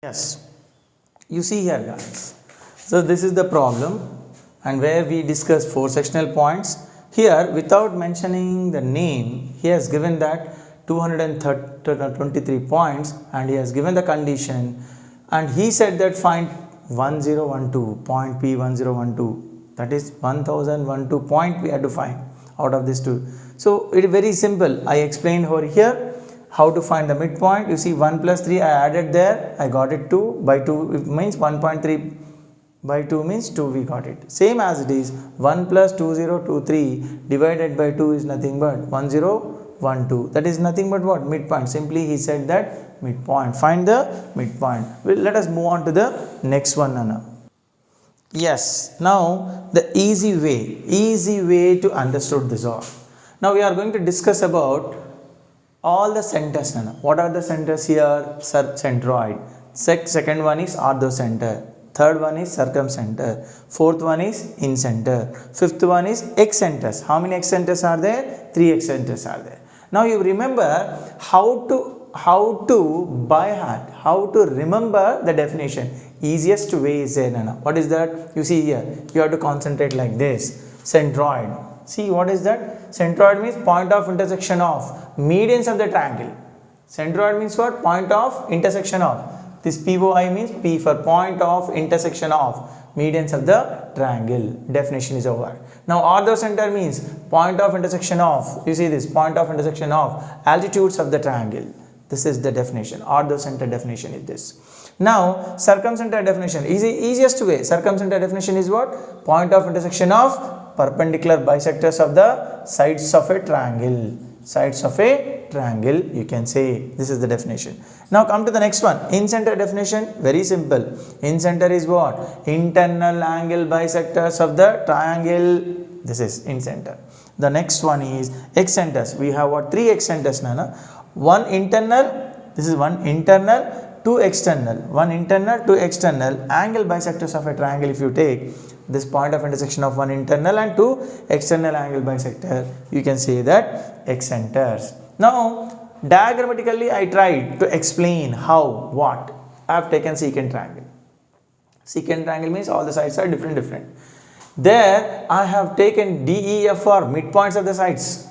Yes, you see here guys. So this is the problem and where we discuss 4 sectional points. Here without mentioning the name, he has given that 223 points and he has given the condition and he said that find 1012 point P1012, that is 1012 point we have to find out of this two. So it is very simple. I explained over here how to find the midpoint. You see 1 plus 3 I added there, I got it 2 by 2 it means 1.3 by 2 means 2 we got it. Same as it is 1 plus 2023 divided by 2 is nothing but 1012, that is nothing but what? Midpoint. Simply he said that midpoint. Find the midpoint. Well, let us move on to the next one now. Yes, now the easy way to understood this all. Now we are going to discuss about all the centers. What are the centers here? Centroid. Second one is orthocenter. Third one is circumcenter. Fourth one is incenter. Fifth one is excenters. How many excenters are there? 3 excenters are there. Now you remember how to by heart, how to remember the definition. Easiest way is there. What is that? You see here, you have to concentrate like this. Centroid. See what is that? Centroid means point of intersection of medians of the triangle. Centroid means what? Point of intersection of. This POI means P for point of intersection of medians of the triangle. Definition is over. Now orthocenter means point of intersection of, you see this, point of intersection of altitudes of the triangle. This is the definition. Orthocenter definition is this. Now circumcenter definition is the easiest way. Circumcenter definition is what? Point of intersection of perpendicular bisectors of the sides of a triangle. Sides of a triangle, you can say. This is the definition. Now come to the next one. Incenter definition, very simple. Incenter is what? Internal angle bisectors of the triangle. This is incenter. The next one is excenters. We have what? 3 excenters. One internal, this is one internal, 2 external. One internal, 2 external. Angle bisectors of a triangle, if you take this point of intersection of one internal and 2 external angle bisector, you can say that excenters. Now diagrammatically I tried to explain how, what. I have taken secant triangle. Secant triangle means all the sides are different. There I have taken DEF for midpoints of the sides.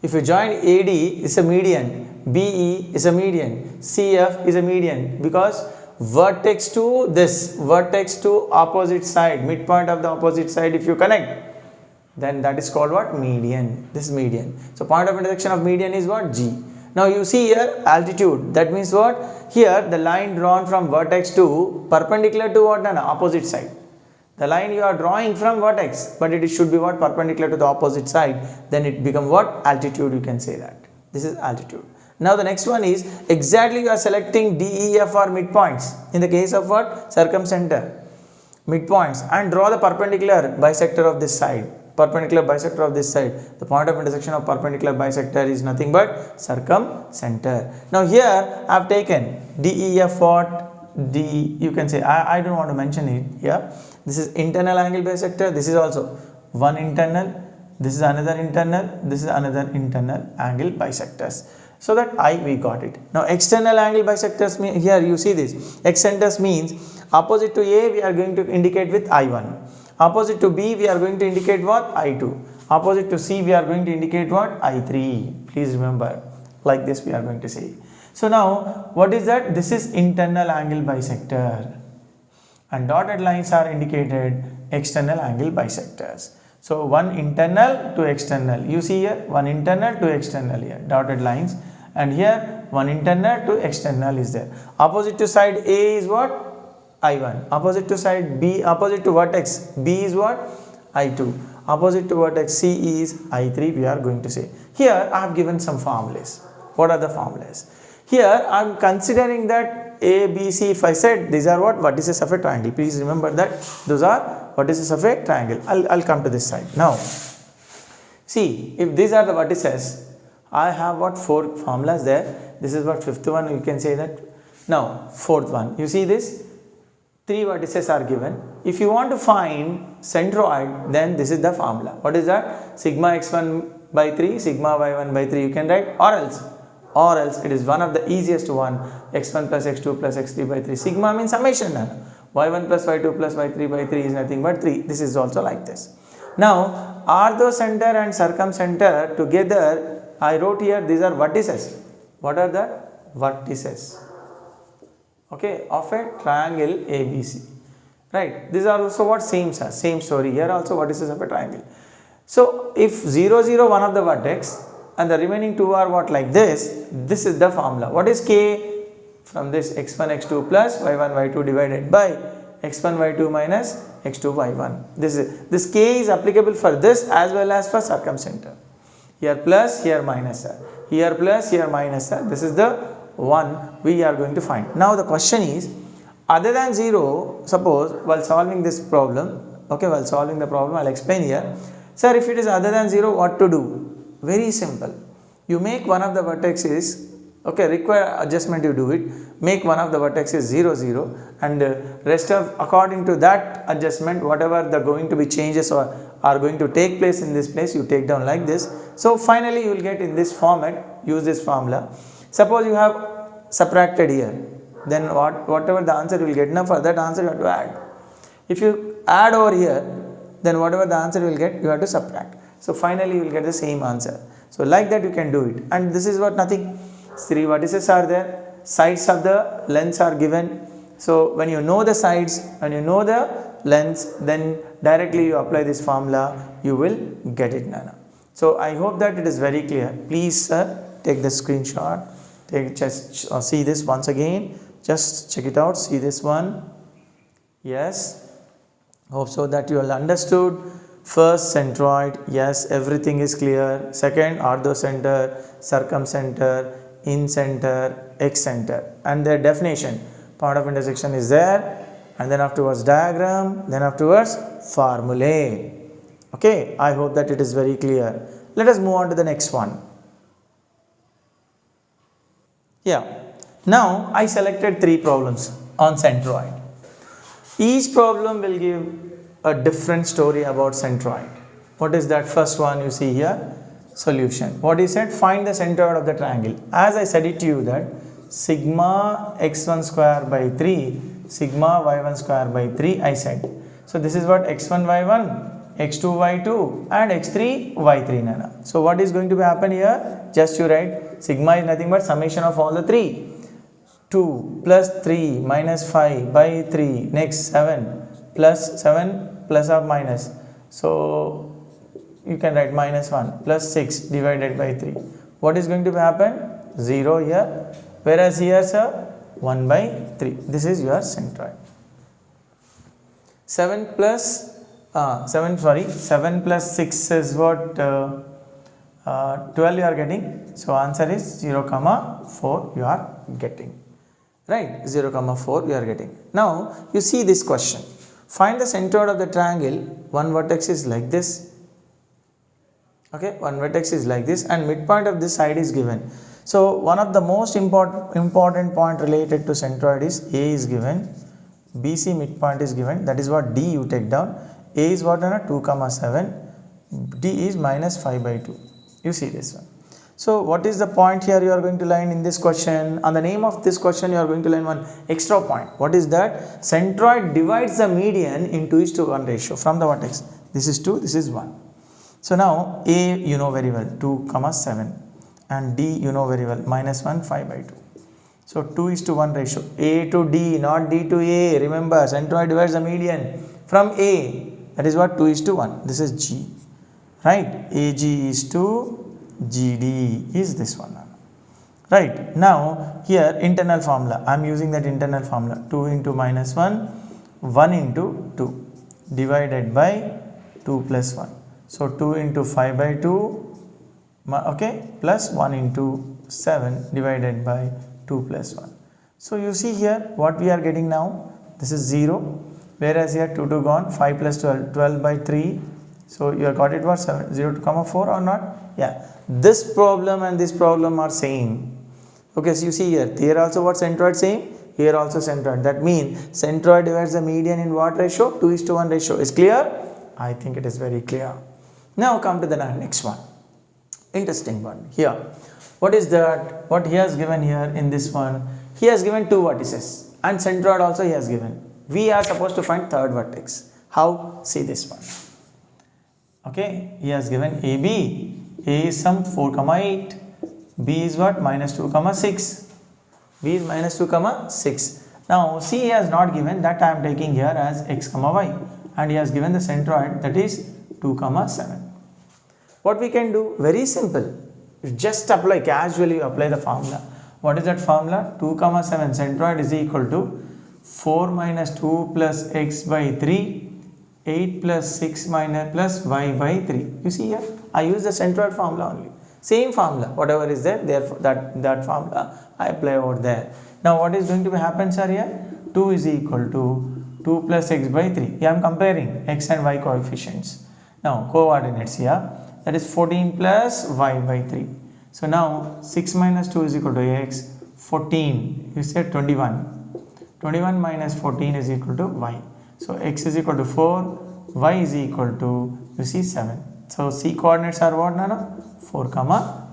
If you join AD is a median, BE is a median, CF is a median, because vertex to this, vertex to opposite side, midpoint of the opposite side, if you connect, then that is called what? Median. This is median. So point of intersection of median is what? G. Now you see here altitude, that means what? Here the line drawn from vertex to perpendicular to what? Opposite side. The line you are drawing from vertex, but it should be what? Perpendicular to the opposite side, then it become what? Altitude, you can say that. This is altitude. Now the next one is exactly you are selecting DEF or midpoints in the case of what? Circumcenter. Midpoints, and draw the perpendicular bisector of this side. Perpendicular bisector of this side. The point of intersection of perpendicular bisector is nothing but circumcenter. Now here I have taken DEF what? D, you can say, I don't want to mention it here. This is internal angle bisector. This is also one internal. This is another internal. This is another internal angle bisectors. So that we got it. Now external angle bisectors mean, here you see this. Excenters means opposite to A we are going to indicate with I1. Opposite to B we are going to indicate what? I2. Opposite to C we are going to indicate what? I3. Please remember, like this we are going to say. So now what is that? This is internal angle bisector. And dotted lines are indicated external angle bisectors. So one internal to external. You see here one internal to external here. Dotted lines. And here one internal to external is there. Opposite to side A is what? I1. Opposite to side B, opposite to vertex B is what? I2. Opposite to vertex C is I3 we are going to say. Here I have given some formulas. What are the formulas? Here I am considering that A, B, C, if I said these are what? Vertices of a triangle. Please remember that those are vertices of a triangle. I'll come to this side. Now see, if these are the vertices, I have what? 4 formulas there. This is what? 5th one, you can say that. Now 4th one, you see this? 3 vertices are given. If you want to find centroid, then this is the formula. What is that? Sigma x1 by 3, sigma y1 by 3 you can write, or else or else it is one of the easiest one, x1 plus x2 plus x3 by 3. Sigma means summation. y1 plus y2 plus y3 by 3 is nothing but 3. This is also like this. Now, orthocenter and circumcenter together, I wrote here these are vertices. What are the vertices? Okay, of a triangle ABC. Right, these are also what same story. Here also vertices of a triangle. So, if 0, 0, one of the vertex and the remaining two are what like this, this is the formula. What is K? From this x1, x2 plus y1, y2 divided by x1, y2 minus x2, y1. This K is applicable for this as well as for circumcenter. Here plus, here minus, here plus, here minus. This is the one we are going to find. Now the question is, other than 0, suppose while solving this problem, okay, while solving the problem, I'll explain here. Sir, if it is other than 0, what to do? Very simple. You make one of the vertices, okay, require adjustment, you do it. Make one of the vertices 0, 0, and rest of according to that adjustment, whatever the going to be changes or are going to take place in this place, you take down like this. So finally, you will get in this format, use this formula. Suppose you have subtracted here. Then whatever the answer you will get, now for that answer you have to add. If you add over here, then whatever the answer you will get, you have to subtract. So finally you will get the same answer. So like that you can do it. And this is what nothing. 3 vertices are there. Sides of the lengths are given. So when you know the sides, when you know the lengths, then directly you apply this formula, you will get it, Nana. So I hope that it is very clear. Please take the screenshot. Just see this once again. Just check it out, see this one. Yes, hope so that you all understood. First, centroid, yes, everything is clear. Second, orthocenter, circumcenter, incenter, excenter, and their definition. Point of intersection is there, and then afterwards diagram, then afterwards formulae. Okay, I hope that it is very clear. Let us move on to the next one. Yeah. Now, I selected 3 problems on centroid. Each problem will give a different story about centroid. What is that first one you see here? Solution. What is it? Find the centroid of the triangle. As I said it to you that sigma x1 square by 3, sigma y1 square by 3 I said. So, this is what x1 y1, x2 y2 and x3 y3 Nana. So, what is going to happen here? Just you write sigma is nothing but summation of all the 3. 2 plus 3 minus 5 by 3, next 7 plus 7 plus or minus. So, you can write minus 1 plus 6 divided by 3. What is going to happen? 0 here, whereas here sir 1 by 3. This is your centroid. 7 plus 7 plus 6 is what 12 you are getting. So, answer is 0, 4 you are getting. Right, 0, 4 we are getting. Now, you see this question. Find the centroid of the triangle. One vertex is like this. Okay, one vertex is like this and midpoint of this side is given. So, one of the most important point related to centroid is A is given, BC midpoint is given. That is what D you take down. A is what? 2, 7. D is minus 5 by 2. You see this one. So, what is the point here you are going to line in this question? On the name of this question you are going to line one extra point. What is that? Centroid divides the median in 2:1 ratio from the vertex. This is 2, this is 1. So, now A you know very well 2, 7 and D you know very well minus 1, 5 by 2. So, 2:1 ratio. A to D, not D to A. Remember, centroid divides the median from A. That is what 2:1. This is G. Right? AG is 2. GD is this one. Right. Now, here internal formula. I am using that internal formula. 2 into minus 1, 1 into 2 divided by 2 plus 1. So, 2 into 5 by 2, okay, plus 1 into 7 divided by 2 plus 1. So, you see here what we are getting now. This is 0, whereas here 2 gone, 5 plus 12, 12 by 3. So, you have got it what? 0 to 4 or not? Yeah. This problem and this problem are same. Okay, so you see here also what centroid same, here also centroid. That means centroid divides the median in what ratio? 2:1 ratio. Is clear? I think it is very clear. Now come to the next one. Interesting one. Here, What is that? What he has given here in this one? He has given two vertices and centroid also he has given. We are supposed to find third vertex. How? See this one. Okay, he has given AB. A is some 4, 8. B is what? Minus 2, 6. B is minus 2, 6. Now C he has not given, that I am taking here as x, y. And he has given the centroid, that is 2, 7. What we can do? Very simple. Just apply, casually apply the formula. What is that formula? 2, 7 centroid is equal to 4 minus 2 plus x by 3, 8 plus 6 minus plus y by 3. You see here, I use the centroid formula only. Same formula, whatever is there, therefore that formula I apply over there. Now what is going to happen, sir, here? 2 is equal to 2 plus x by 3. Here I am comparing x and y coefficients. Now coordinates here, that is 14 plus y by 3. So now 6 minus 2 is equal to x, 14, you said 21. 21 minus 14 is equal to y. So x is equal to 4, y is equal to, you see, 7. So C coordinates are what, Nana? 4,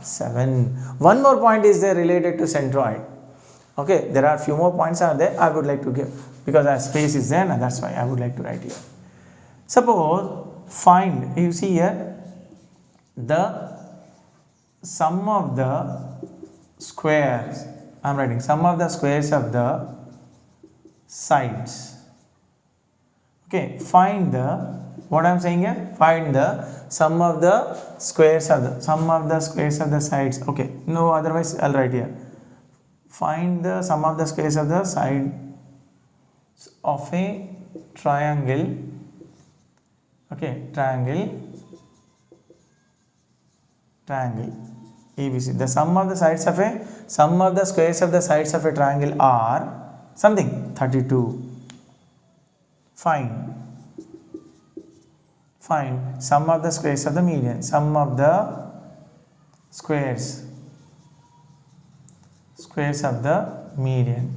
7. One more point is there related to centroid. Okay, there are few more points are there I would like to give, because our space is there, and that's why I would like to write here. Suppose find, you see here, the sum of the squares, I am writing sum of the squares of the sides. Okay, find the, what I am saying here, find the sum of the squares of the sides. Okay, no, otherwise I'll write here. Find the sum of the squares of the side of a triangle. Okay, triangle ABC. The sum of the squares of the sides of a triangle are something 32. Find sum of the squares of the median. Sum of the squares of the median.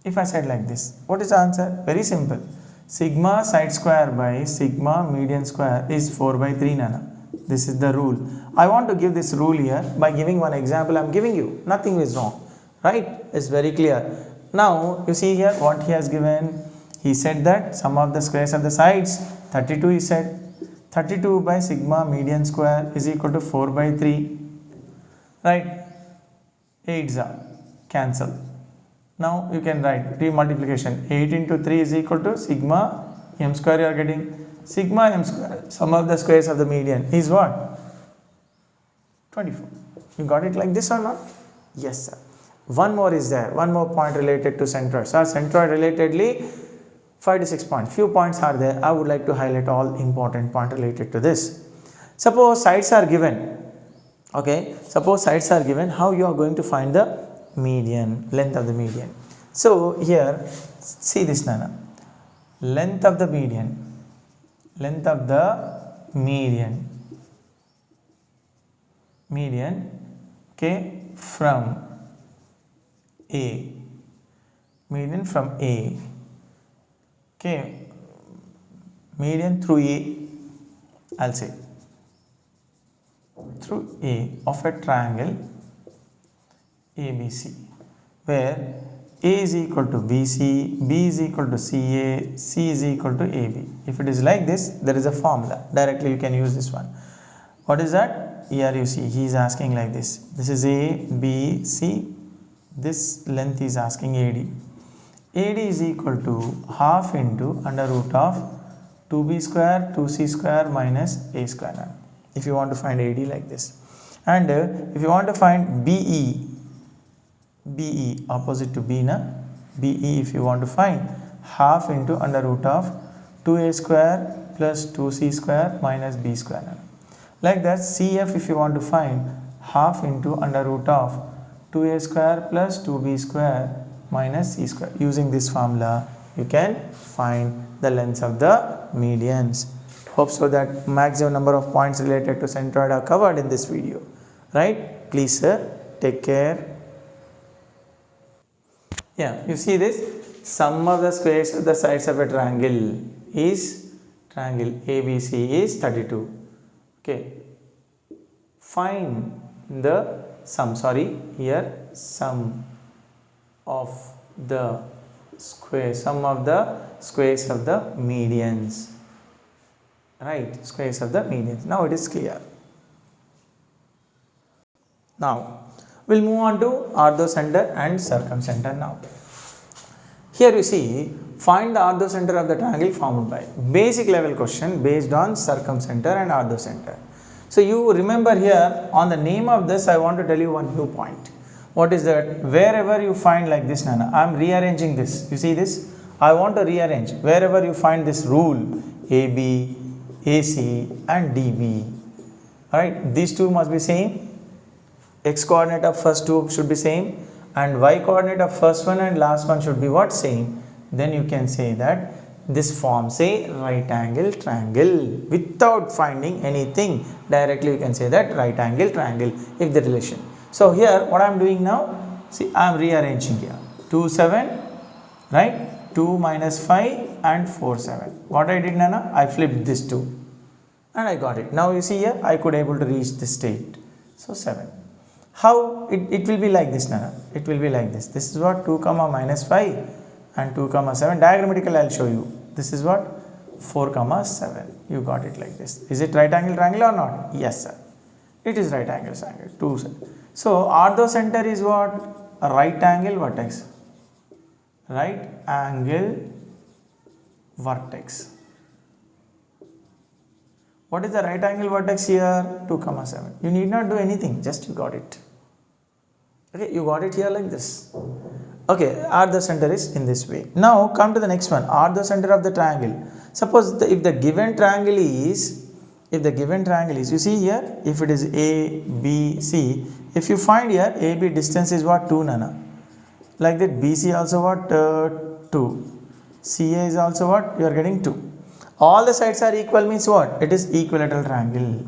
If I said like this, what is the answer? Very simple. Sigma side square by sigma median square is 4 by 3, Nana. This is the rule. I want to give this rule here by giving one example. I am giving you. Nothing is wrong. Right? It's very clear. Now you see here what he has given. He said that sum of the squares of the sides, 32 he said. 32 by sigma median square is equal to 4 by 3. Right? 8s are cancel. Now you can write multiplication. 8 into 3 is equal to sigma m square you are getting. Sigma m square, sum of the squares of the median is what? 24. You got it like this or not? Yes, sir. One more is there. One more point related to centroid. So centroid relatedly 5 to 6 points. Few points are there. I would like to highlight all important points related to this. Suppose sides are given. Okay. Suppose sides are given. How you are going to find the median, length of the median? So here, see this, Nana. Length of the median. Okay, from A. Median from A. Okay, median through A, I'll say. Through A of a triangle ABC, where A is equal to BC, B is equal to CA, C is equal to AB. If it is like this, there is a formula. Directly you can use this one. What is that? Here you see, he is asking like this. This is A, B, C. This length is asking AD. AD is equal to half into under root of 2B square, 2C square minus A square. If you want to find AD like this. And if you want to find BE opposite to B, BE if you want to find, half into under root of 2A square plus 2C square minus B square. Like that, CF if you want to find, half into under root of 2A square plus 2B square minus C square. Using this formula, you can find the lengths of the medians. Hope so that maximum number of points related to centroid are covered in this video. Right? Please, sir, take care. Yeah, you see this? Sum of the squares of the sides of a triangle is, triangle ABC is 32. Okay. find the sum, here sum of the squares of the medians, right, squares of the medians. Now it is clear. Now we'll move on to orthocenter and circumcenter. Now here you see, find the orthocenter of the triangle formed by basic level question based on circumcenter and orthocenter. So you remember here on the name of this, I want to tell you one new point. What is that? Wherever you find like this, Nana, I am rearranging this. You see this? I want to rearrange. Wherever you find this rule AB, AC and DB. Alright, these two must be same. X coordinate of first two should be same. And y coordinate of first one and last one should be what? Same. Then you can say that this forms a right angle triangle without finding anything. Directly you can say that right angle triangle if the relation. So here what I am doing now, see, I am rearranging here 2 7, right, 2 minus 5 and 4 7. What I did, Nana, I flipped this 2 and I got it. Now you see here I could able to reach this state. So 7. How it will be like this, Nana? It will be like this. This is what 2 comma minus 5 and 2 comma 7. Diagrammatically I will show you. This is what 4 comma 7. You got it like this. Is it right angle triangle or not? Yes, sir. It is right angle triangle. 2 7. So orthocenter is what? A right angle vertex. Right angle vertex. What is the right angle vertex here? 2 comma 7. You need not do anything, just you got it. Okay, you got it here like this. Okay, orthocenter is in this way. Now come to the next one, orthocenter of the triangle. Suppose if the given triangle is, you see here, if it is A, B, C, if you find here AB distance is what? 2, Nana. Like that BC also what? 2. CA is also what? You are getting 2. All the sides are equal means what? It is equilateral triangle.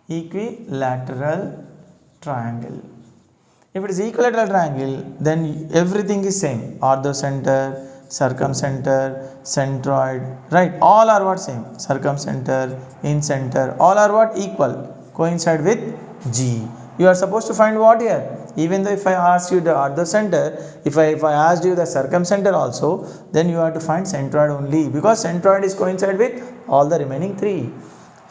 Equilateral triangle. If it is equilateral triangle, then everything is same. Orthocenter, circumcenter, centroid, right? All are what? Same. Circumcenter, incenter, all are what? Equal. Coincide with G. You are supposed to find what here? Even though if I asked you the orthocenter, if I asked you the circumcenter also, then you have to find centroid only, because centroid is coincide with all the remaining 3.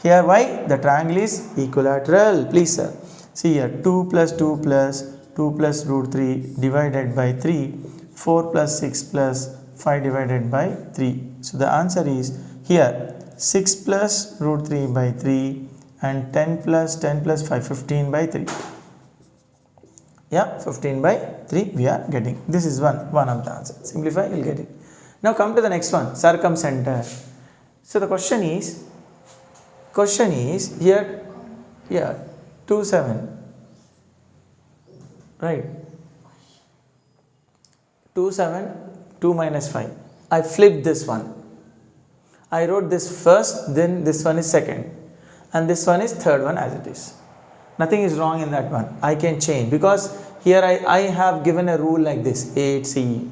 Here why? The triangle is equilateral. Please sir. See here 2 plus 2 plus 2 plus root 3 divided by 3, 4 plus 6 plus 5 divided by 3. So the answer is here 6 plus root 3 by 3 and 10 plus 5, 15 by 3. Yeah, 15 by 3 we are getting. This is one of the answers. Simplify, you will get it. Now come to the next one, circumcenter. So the question is here 2 7, right, 2 7, 2 minus 5. I flipped this one. I wrote this first, then this one is second, and this one is third one as it is. Nothing is wrong in that one. I can change, because here I have given a rule like this, A to C,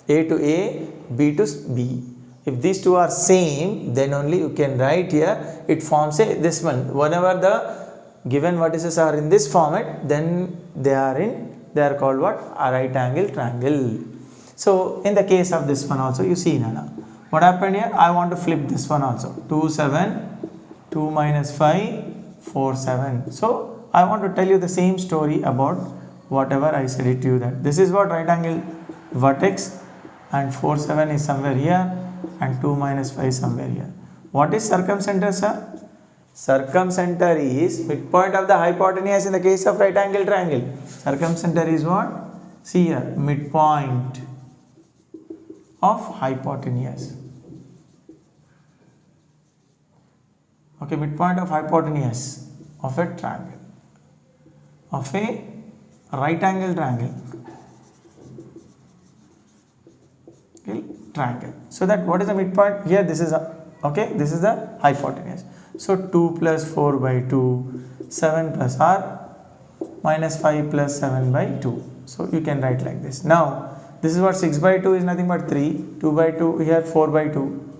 A to A, B to B. If these two are same, then only you can write here, it forms this one. Whenever the given vertices are in this format, then they are called what? A right angle triangle. So in the case of this one also, you see, Nana, what happened here? I want to flip this one also. 2 7, 2 minus 5, 4 7. So I want to tell you the same story about whatever I said it to you, that this is what right angle vertex, and 4 7 is somewhere here and 2 minus 5 somewhere here. What is circumcenter, sir? Circumcenter is midpoint of the hypotenuse in the case of right angle triangle. Circumcenter is what? See here, midpoint of hypotenuse. Okay, midpoint of hypotenuse of a triangle, of a right angle triangle. Okay, triangle. So that what is the midpoint? Here this is a, okay, this is the hypotenuse. So 2 plus 4 by 2, 7 plus r, minus 5 plus 7 by 2. So you can write like this. Now this is what 6 by 2 is nothing but 3, 2 by 2 here 4 by 2.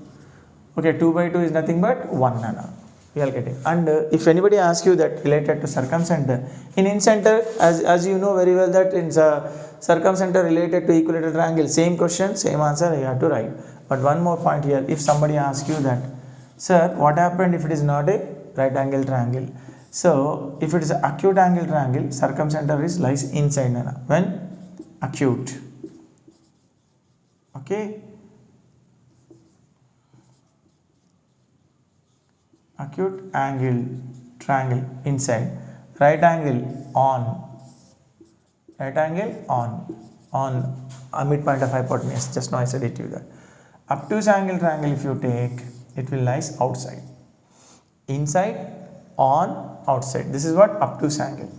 Okay, 2 by 2 is nothing but 1 Nana. we are getting. And if anybody asks you that related to circumcenter, in incenter, as you know very well that in circumcenter related to equilateral triangle, same question, same answer you have to write. But one more point here, if somebody asks you that, sir, what happened if it is not a right angle triangle? So if it is an acute angle triangle, circumcenter lies inside. When acute, okay, acute angle triangle inside, right angle on a midpoint of hypotenuse. Just now I said it to you that obtuse angle triangle, if you take, it will lies outside, inside, on, outside. This is what obtuse angle.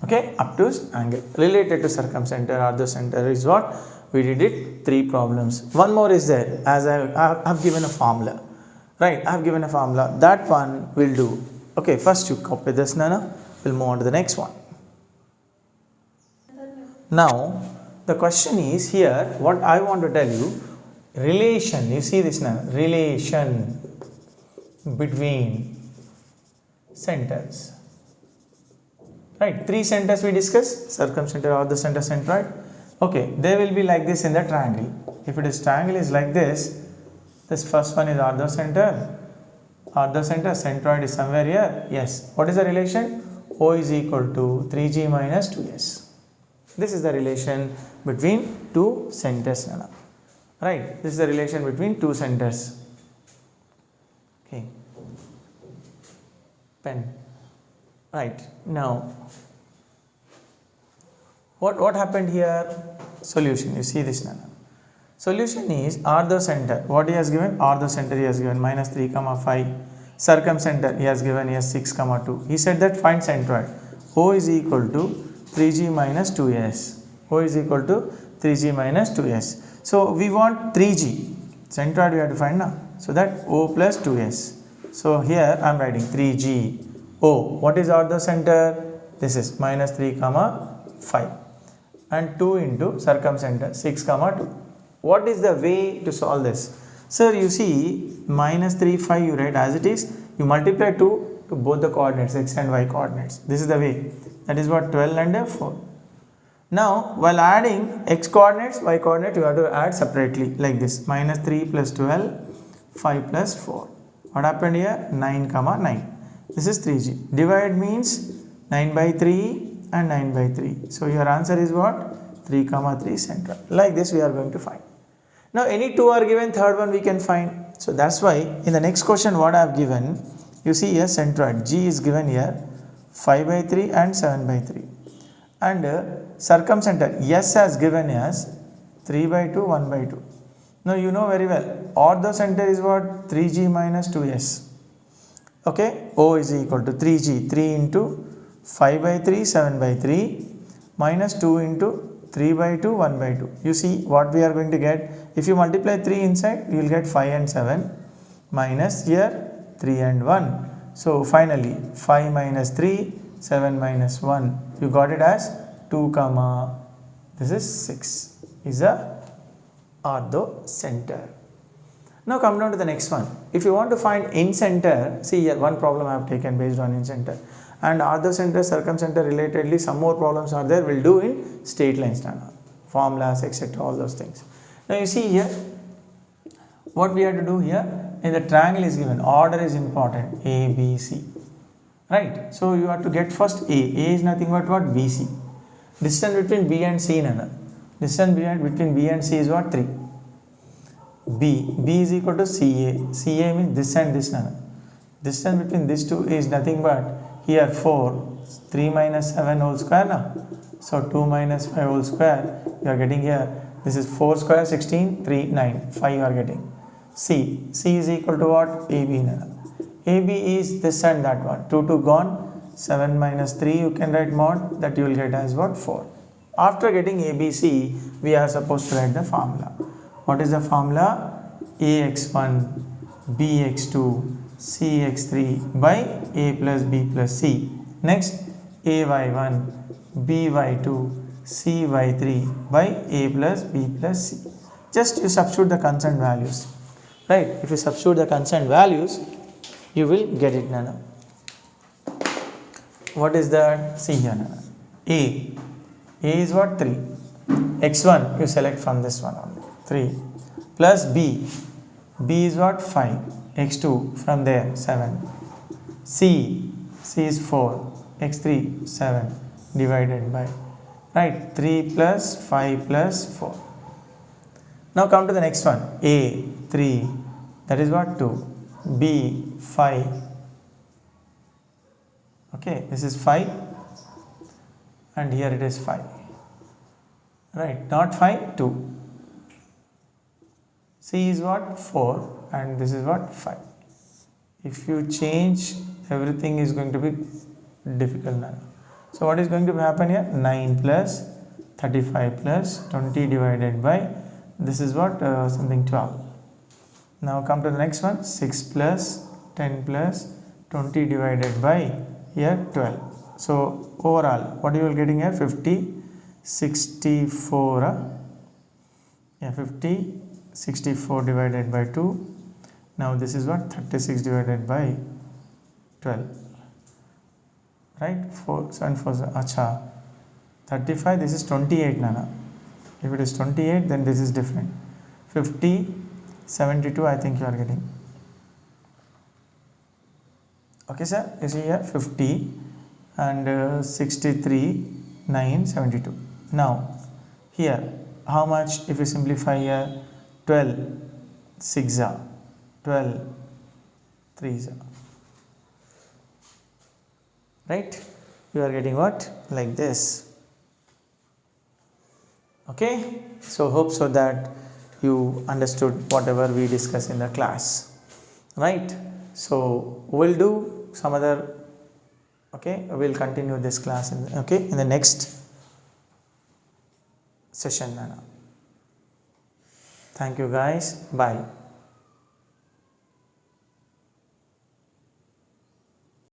Okay, obtuse angle related to circumcenter or the center is what we did it 3 problems. One more is there, as I have given a formula, right? I have given a formula, that one will do. Okay, first you copy this, Nana. We'll move on to the next one. Now the question is here, what I want to tell you, relation, you see this now, relation between centers, right? 3 centers we discussed, circumcenter, or the center, centroid. Okay, they will be like this in the triangle. If it is triangle is like this first one is orthocenter, centroid is somewhere here. Yes, what is the relation? O is equal to 3g minus 2s. This is the relation between 2 centers, right? This is the relation between 2 centers. Okay, pen, right? Now what happened here? Solution, you see this, solution is orthocenter. What he has given? Orthocenter he has given minus 3 comma 5. Circumcenter he has given here 6 comma 2. He said that find centroid. O is equal to 3g minus 2s. O is equal to 3g minus 2s. So we want 3g. Centroid we have to find now. So that O plus 2s. So here I am writing 3g O. What is orthocenter? This is minus 3 comma 5. And 2 into circumcenter 6 comma 2. What is the way to solve this? Sir, you see minus 3, 5 you write as it is. You multiply 2 to both the coordinates, x and y coordinates. This is the way. That is what 12 and 4. Now while adding x coordinates, y coordinate, you have to add separately like this. Minus 3 plus 12, 5 plus 4. What happened here? 9 comma 9. This is 3g. Divide means 9 by 3 and 9 by 3. So your answer is what? 3 comma 3 centroid. Like this we are going to find. Now any 2 are given, third one we can find. So that's why in the next question what I have given, you see here centroid G is given here 5 by 3 and 7 by 3. And circumcenter S has given as 3 by 2, 1 by 2. Now you know very well, orthocenter is what? 3g minus 2s. Okay, O is equal to 3g, 3 into 5 by 3, 7 by 3 minus 2 into 3 by 2, 1 by 2. You see what we are going to get? If you multiply 3 inside, you will get 5 and 7 minus here 3 and 1. So finally 5 minus 3, 7 minus 1. You got it as 2 comma, this is 6 is a orthocenter. Now come down to the next one. If you want to find in center, see here one problem I have taken based on in center. And orthocenter, circumcenter relatedly some more problems are there, we'll do in straight lines, formulas, etc., all those things. Now you see here, what we have to do here, in the triangle is given, order is important, A, B, C, right? So you have to get first A. A is nothing but what? BC. Distance between B and C, distance between B and C is what? 3. B is equal to CA. CA means this and this, distance between these two is nothing but here 4, 3 minus 7 whole square, so 2 minus 5 whole square, you are getting here, this is 4 square 16, 3, 9, 5 you are getting. C is equal to what? AB. AB is this and that one, 2 gone, 7 minus 3 you can write mod, that you will get as what? 4. After getting ABC, we are supposed to write the formula. What is the formula? AX1, BX2, CX3 by A plus B plus C. Next, AY1, BY2, CY3 by A plus B plus C. just you substitute the concerned values, right? If you substitute the concerned values, you will get it, Nana. What is that? See here, Nana. A is what? 3. X1 you select from this one only, 3 plus B is what? 5. X2 from there, 7. C is 4. X3 7 divided by, right, 3 plus 5 plus 4. Now come to the next one. A 3, that is what? 2. B 5. Okay, this is 5 and here it is 5. Right, not 5, 2. C is what? 4 and this is what? 5. If you change, everything is going to be difficult now. So what is going to happen here? 9 plus 35 plus 20 divided by, this is what? Something 12. Now come to the next one. 6 plus 10 plus 20 divided by here 12. So overall, what you will getting here? 50, 64. 50, 64 divided by 2. Now this is what? 36 divided by 12. Right? 4, 7, 4, acha. 35, this is 28, Nana. If it is 28, then this is different. 50, 72, I think you are getting. Okay, sir? You see here 50 and 63, 9, 72. Now, here, how much if you simplify here? 12, 6, 12, 3. Right? You are getting what? Like this. Okay? So, hope so that you understood whatever we discussed in the class. Right? So, we'll do some other, okay? We'll continue this class in the next session. Thank you guys. Bye.